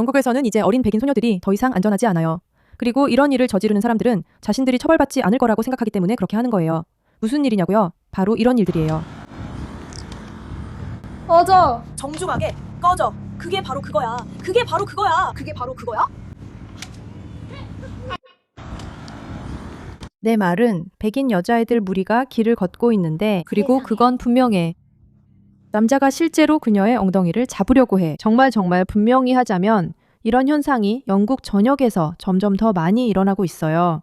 영국에서는 이제 어린 백인 소녀들이 더 이상 안전하지 않아요. 그리고 이런 일을 저지르는 사람들은 자신들이 처벌받지 않을 거라고 생각하기 때문에 그렇게 하는 거예요. 무슨 일이냐고요? 바로 이런 일들이에요. 꺼져. 정중하게 꺼져. 그게 바로 그거야. 그게 바로 그거야. 그게 바로 그거야? 내 말은 백인 여자애들 무리가 길을 걷고 있는데 그리고 그건 분명해. 남자가 실제로 그녀의 엉덩이를 잡으려고 해. 정말 분명히 하자면 이런 현상이 영국 전역에서 점점 더 많이 일어나고 있어요.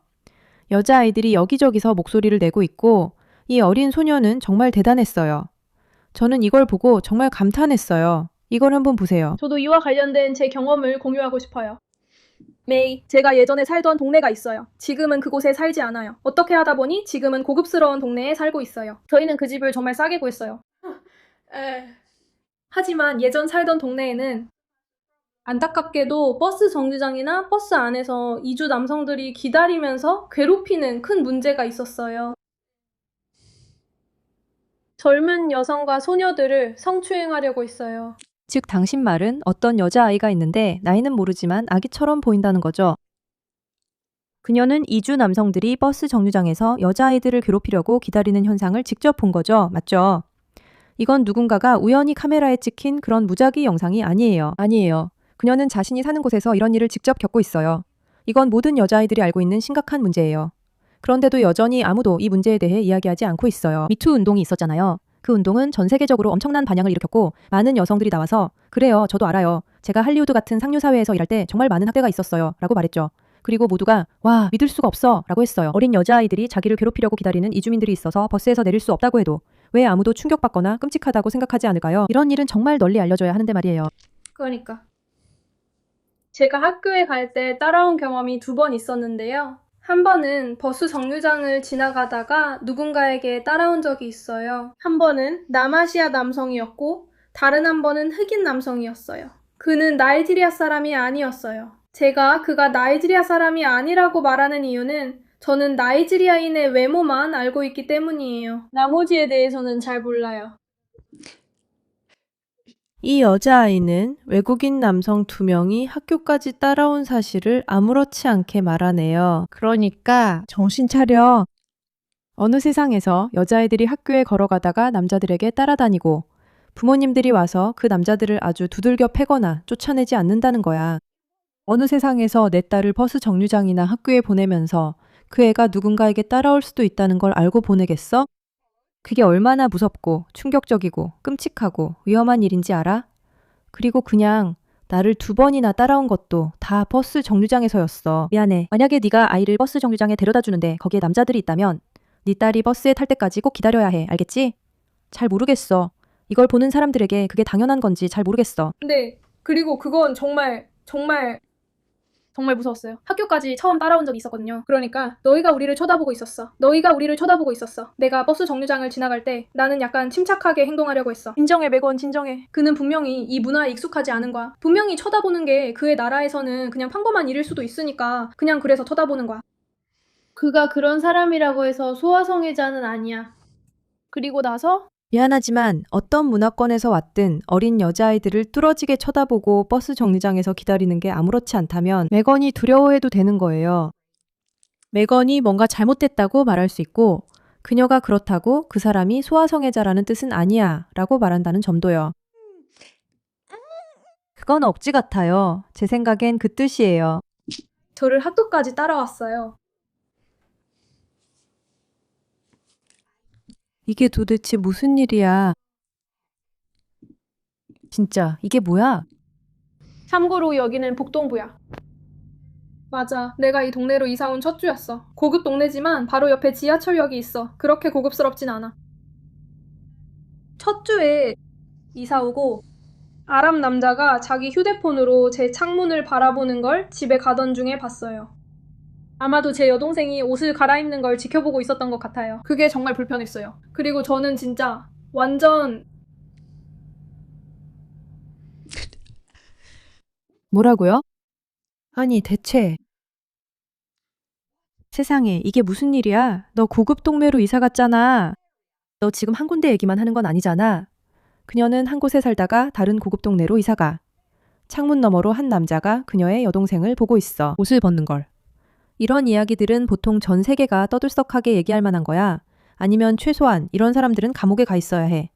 여자아이들이 여기저기서 목소리를 내고 있고 이 어린 소녀는 정말 대단했어요. 저는 이걸 보고 정말 감탄했어요. 이걸 한번 보세요. 저도 이와 관련된 제 경험을 공유하고 싶어요. 메이, 제가 예전에 살던 동네가 있어요. 지금은 그곳에 살지 않아요. 어떻게 하다 보니 지금은 고급스러운 동네에 살고 있어요. 저희는 그 집을 정말 싸게 구했어요. 하지만 예전 살던 동네에는 안타깝게도 버스 정류장이나 버스 안에서 이주 남성들이 기다리면서 괴롭히는 큰 문제가 있었어요. 젊은 여성과 소녀들을 성추행하려고 했어요. 즉 당신 말은 어떤 여자아이가 있는데 나이는 모르지만 아기처럼 보인다는 거죠. 그녀는 이주 남성들이 버스 정류장에서 여자아이들을 괴롭히려고 기다리는 현상을 직접 본 거죠. 맞죠? 이건 누군가가 우연히 카메라에 찍힌 그런 무작위 영상이 아니에요. 그녀는 자신이 사는 곳에서 이런 일을 직접 겪고 있어요. 이건 모든 여자아이들이 알고 있는 심각한 문제예요. 그런데도 여전히 아무도 이 문제에 대해 이야기하지 않고 있어요. 미투 운동이 있었잖아요. 그 운동은 전 세계적으로 엄청난 반향을 일으켰고 많은 여성들이 나와서 그래요, 저도 알아요. 제가 할리우드 같은 상류 사회에서 일할 때 정말 많은 학대가 있었어요. 라고 말했죠. 그리고 모두가 와, 믿을 수가 없어 라고 했어요. 어린 여자아이들이 자기를 괴롭히려고 기다리는 이주민들이 있어서 버스에서 내릴 수 없다고 해도 왜 아무도 충격받거나 끔찍하다고 생각하지 않을까요? 이런 일은 정말 널리 알려져야 하는데 말이에요. 그러니까. 제가 학교에 갈 때 따라온 경험이 2번 있었는데요. 한 번은 버스 정류장을 지나가다가 누군가에게 따라온 적이 있어요. 한 번은 남아시아 남성이었고 다른 한 번은 흑인 남성이었어요. 그는 나이지리아 사람이 아니었어요. 제가 그가 나이지리아 사람이 아니라고 말하는 이유는 저는 나이지리아인의 외모만 알고 있기 때문이에요. 나머지에 대해서는 잘 몰라요. 이 여자아이는 외국인 남성 2명이 학교까지 따라온 사실을 아무렇지 않게 말하네요. 그러니까 정신 차려. 어느 세상에서 여자애들이 학교에 걸어가다가 남자들에게 따라다니고 부모님들이 와서 그 남자들을 아주 두들겨 패거나 쫓아내지 않는다는 거야. 어느 세상에서 내 딸을 버스 정류장이나 학교에 보내면서 그 애가 누군가에게 따라올 수도 있다는 걸 알고 보내겠어? 그게 얼마나 무섭고 충격적이고 끔찍하고 위험한 일인지 알아? 그리고 그냥 나를 2번이나 따라온 것도 다 버스 정류장에서였어. 미안해. 만약에 네가 아이를 버스 정류장에 데려다 주는데 거기에 남자들이 있다면 네 딸이 버스에 탈 때까지 꼭 기다려야 해. 알겠지? 잘 모르겠어. 이걸 보는 사람들에게 그게 당연한 건지 잘 모르겠어. 네, 그리고 그건 정말 무서웠어요. 학교까지 처음 따라온 적이 있었거든요. 그러니까 너희가 우리를 쳐다보고 있었어. 내가 버스 정류장을 지나갈 때 나는 약간 침착하게 행동하려고 했어. 진정해, 맥원, 진정해. 그는 분명히 이 문화에 익숙하지 않은 거야. 분명히 쳐다보는 게 그의 나라에서는 그냥 평범한 일일 수도 있으니까 그냥 그래서 쳐다보는 거야. 그가 그런 사람이라고 해서 소아성애자는 아니야. 그리고 나서 미안하지만 어떤 문화권에서 왔든 어린 여자아이들을 뚫어지게 쳐다보고 버스 정류장에서 기다리는 게 아무렇지 않다면 맥건이 두려워해도 되는 거예요. 맥건이 뭔가 잘못됐다고 말할 수 있고 그녀가 그렇다고 그 사람이 소아성애자라는 뜻은 아니야 라고 말한다는 점도요. 그건 억지 같아요. 제 생각엔 그 뜻이에요. 저를 학교까지 따라왔어요. 이게 도대체 무슨 일이야? 진짜 이게 뭐야? 참고로 여기는 북동부야. 맞아. 내가 이 동네로 이사 온 첫 주였어. 고급 동네지만 바로 옆에 지하철역이 있어. 그렇게 고급스럽진 않아. 첫 주에 이사 오고 아랍 남자가 자기 휴대폰으로 제 창문을 바라보는 걸 집에 가던 중에 봤어요. 아마도 제 여동생이 옷을 갈아입는 걸 지켜보고 있었던 것 같아요. 그게 정말 불편했어요. 그리고 저는 진짜 완전 뭐라고요? 아니 대체 세상에 이게 무슨 일이야? 너 고급 동네로 이사 갔잖아. 너 지금 한 군데 얘기만 하는 건 아니잖아. 그녀는 한 곳에 살다가 다른 고급 동네로 이사가. 창문 너머로 한 남자가 그녀의 여동생을 보고 있어. 옷을 벗는 걸. 이런 이야기들은 보통 전 세계가 떠들썩하게 얘기할 만한 거야. 아니면 최소한 이런 사람들은 감옥에 가 있어야 해.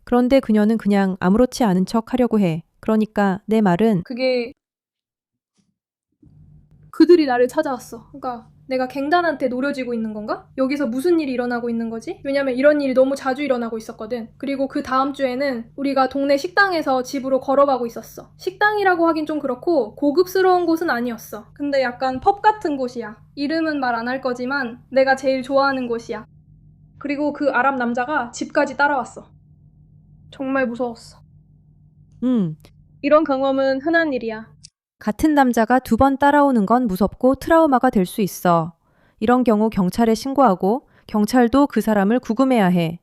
그런데 그녀는 그냥 아무렇지 않은 척 하려고 해. 그러니까 내 말은 그게 그들이 나를 찾아왔어. 그러니까 내가 갱단한테 노려지고 있는 건가? 여기서 무슨 일이 일어나고 있는 거지? 왜냐면 이런 일이 너무 자주 일어나고 있었거든. 그리고 그 다음 주에는 우리가 동네 식당에서 집으로 걸어가고 있었어. 식당이라고 하긴 좀 그렇고 고급스러운 곳은 아니었어. 근데 약간 펍 같은 곳이야. 이름은 말 안 할 거지만 내가 제일 좋아하는 곳이야. 그리고 그 아랍 남자가 집까지 따라왔어. 정말 무서웠어. 이런 경험은 흔한 일이야. 같은 남자가 2번 따라오는 건 무섭고 트라우마가 될 수 있어. 이런 경우 경찰에 신고하고 경찰도 그 사람을 구금해야 해.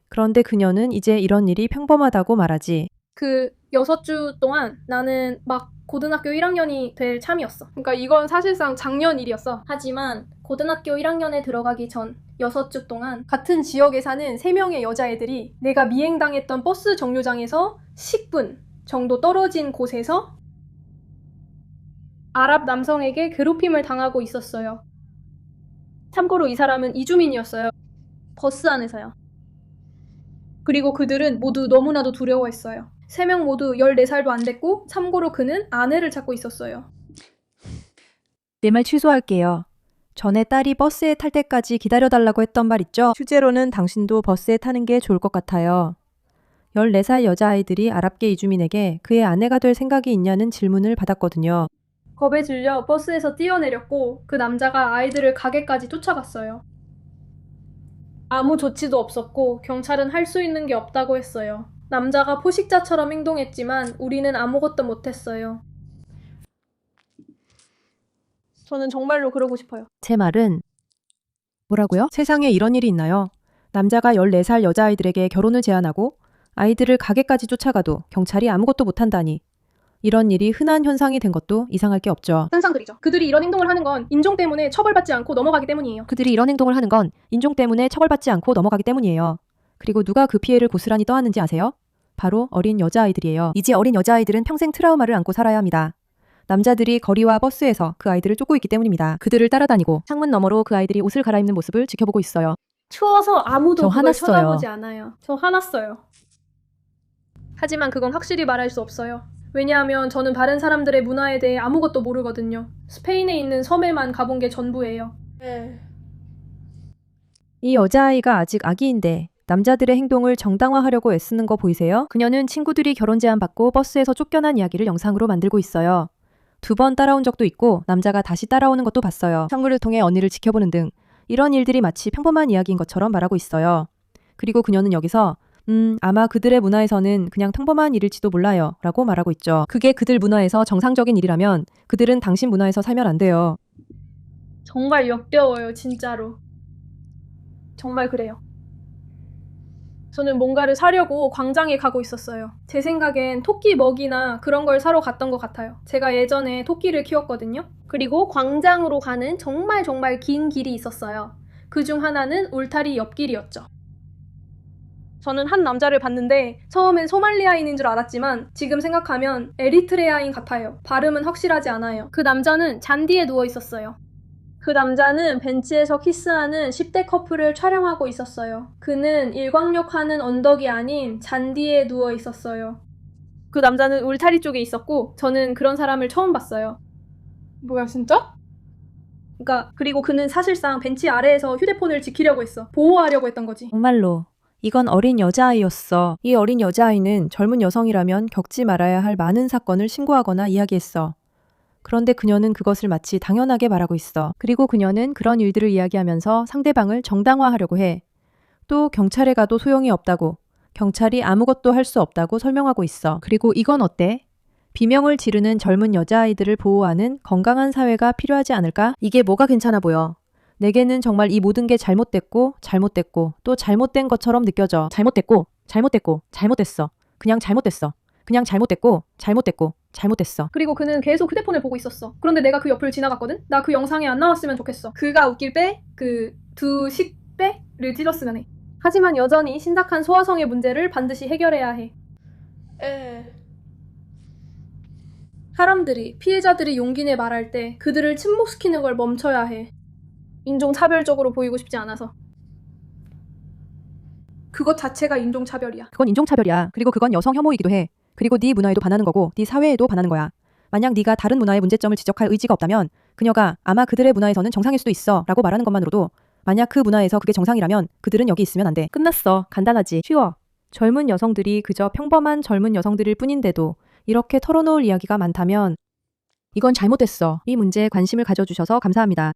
그런데 그녀는 이제 이런 일이 평범하다고 말하지. 그 6주 동안 나는 막 고등학교 1학년이 될 참이었어. 그러니까 이건 사실상 작년 일이었어. 하지만 고등학교 1학년에 들어가기 전 6주 동안 같은 지역에 사는 3명의 여자애들이 내가 미행당했던 버스 정류장에서 10분 정도 떨어진 곳에서 아랍 남성에게 괴롭힘을 당하고 있었어요. 참고로 이 사람은 이주민이었어요. 버스 안에서요. 그리고 그들은 모두 너무나도 두려워했어요. 3명 모두 14살도 안 됐고 참고로 그는 아내를 찾고 있었어요. 내 말 취소할게요. 전에 딸이 버스에 탈 때까지 기다려달라고 했던 말 있죠? 실제로는 당신도 버스에 타는 게 좋을 것 같아요. 14살 여자아이들이 아랍계 이주민에게 그의 아내가 될 생각이 있냐는 질문을 받았거든요. 겁에 질려 버스에서 뛰어내렸고 그 남자가 아이들을 가게까지 쫓아갔어요. 아무 조치도 없었고 경찰은 할 수 있는 게 없다고 했어요. 남자가 포식자처럼 행동했지만 우리는 아무것도 못했어요. 저는 정말로 그러고 싶어요. 제 말은 뭐라고요? 세상에 이런 일이 있나요? 남자가 14살 여자아이들에게 결혼을 제안하고 아이들을 가게까지 쫓아가도 경찰이 아무것도 못한다니. 이런 일이 흔한 현상이 된 것도 이상할 게 없죠. 현상들이죠. 그들이 이런 행동을 하는 건 인종 때문에 처벌받지 않고 넘어가기 때문이에요. 그들이 이런 행동을 하는 건 인종 때문에 처벌받지 않고 넘어가기 때문이에요. 그리고 누가 그 피해를 고스란히 떠안는지 아세요? 바로 어린 여자아이들이에요. 이제 어린 여자아이들은 평생 트라우마를 안고 살아야 합니다. 남자들이 거리와 버스에서 그 아이들을 쫓고 있기 때문입니다. 그들을 따라다니고 창문 너머로 그 아이들이 옷을 갈아입는 모습을 지켜보고 있어요. 추워서 아무도 저 그걸 화났어요. 쳐다보지 않아요. 저 화났어요. 하지만 그건 확실히 말할 수 없어요. 왜냐하면 저는 다른 사람들의 문화에 대해 아무것도 모르거든요. 스페인에 있는 섬에만 가본 게 전부예요. 이 여자아이가 아직 아기인데 남자들의 행동을 정당화하려고 애쓰는 거 보이세요? 그녀는 친구들이 결혼 제안 받고 버스에서 쫓겨난 이야기를 영상으로 만들고 있어요. 2번 따라온 적도 있고 남자가 다시 따라오는 것도 봤어요. 창문을 통해 언니를 지켜보는 등 이런 일들이 마치 평범한 이야기인 것처럼 말하고 있어요. 그리고 그녀는 여기서 아마 그들의 문화에서는 그냥 평범한 일일지도 몰라요 라고 말하고 있죠. 그게 그들 문화에서 정상적인 일이라면 그들은 당신 문화에서 살면 안 돼요. 정말 역겨워요, 진짜로. 정말 그래요. 저는 뭔가를 사려고 광장에 가고 있었어요. 제 생각엔 토끼 먹이나 그런 걸 사러 갔던 것 같아요. 제가 예전에 토끼를 키웠거든요. 그리고 광장으로 가는 정말 긴 길이 있었어요. 그중 하나는 울타리 옆길이었죠. 저는 한 남자를 봤는데 처음엔 소말리아인인 줄 알았지만 지금 생각하면 에리트레아인 같아요. 발음은 확실하지 않아요. 그 남자는 잔디에 누워 있었어요. 그 남자는 벤치에서 키스하는 10대 커플을 촬영하고 있었어요. 그는 일광욕하는 언덕이 아닌 잔디에 누워 있었어요. 그 남자는 울타리 쪽에 있었고 저는 그런 사람을 처음 봤어요. 뭐야, 진짜? 그리고 그는 사실상 벤치 아래에서 휴대폰을 지키려고 했어. 보호하려고 했던 거지. 정말로 이건 어린 여자아이였어. 이 어린 여자아이는 젊은 여성이라면 겪지 말아야 할 많은 사건을 신고하거나 이야기했어. 그런데 그녀는 그것을 마치 당연하게 말하고 있어. 그리고 그녀는 그런 일들을 이야기하면서 상대방을 정당화하려고 해. 또 경찰에 가도 소용이 없다고, 경찰이 아무것도 할 수 없다고 설명하고 있어. 그리고 이건 어때? 비명을 지르는 젊은 여자아이들을 보호하는 건강한 사회가 필요하지 않을까? 이게 뭐가 괜찮아 보여. 내게는 정말 이 모든 게 잘못됐고 또 잘못된 것처럼 느껴져. 잘못됐어. 그냥 잘못됐어. 그냥 잘못됐어. 그리고 그는 계속 휴대폰을 보고 있었어. 그런데 내가 그 옆을 지나갔거든? 나 그 영상에 안 나왔으면 좋겠어. 그가 웃길 때 그 두 식배를 찔렀으면 해. 하지만 여전히 심각한 소화성의 문제를 반드시 해결해야 해. 사람들이, 피해자들이 용기 내 말할 때 그들을 침묵시키는 걸 멈춰야 해. 인종차별적으로 보이고 싶지 않아서. 그것 자체가 인종차별이야. 그건 인종차별이야. 그리고 그건 여성 혐오이기도 해. 그리고 네 문화에도 반하는 거고 네 사회에도 반하는 거야. 만약 네가 다른 문화의 문제점을 지적할 의지가 없다면 그녀가 아마 그들의 문화에서는 정상일 수도 있어 라고 말하는 것만으로도 만약 그 문화에서 그게 정상이라면 그들은 여기 있으면 안 돼. 끝났어. 간단하지. 쉬워. 젊은 여성들이 그저 평범한 젊은 여성들일 뿐인데도 이렇게 털어놓을 이야기가 많다면 이건 잘못됐어. 이 문제에 관심을 가져주셔서 감사합니다.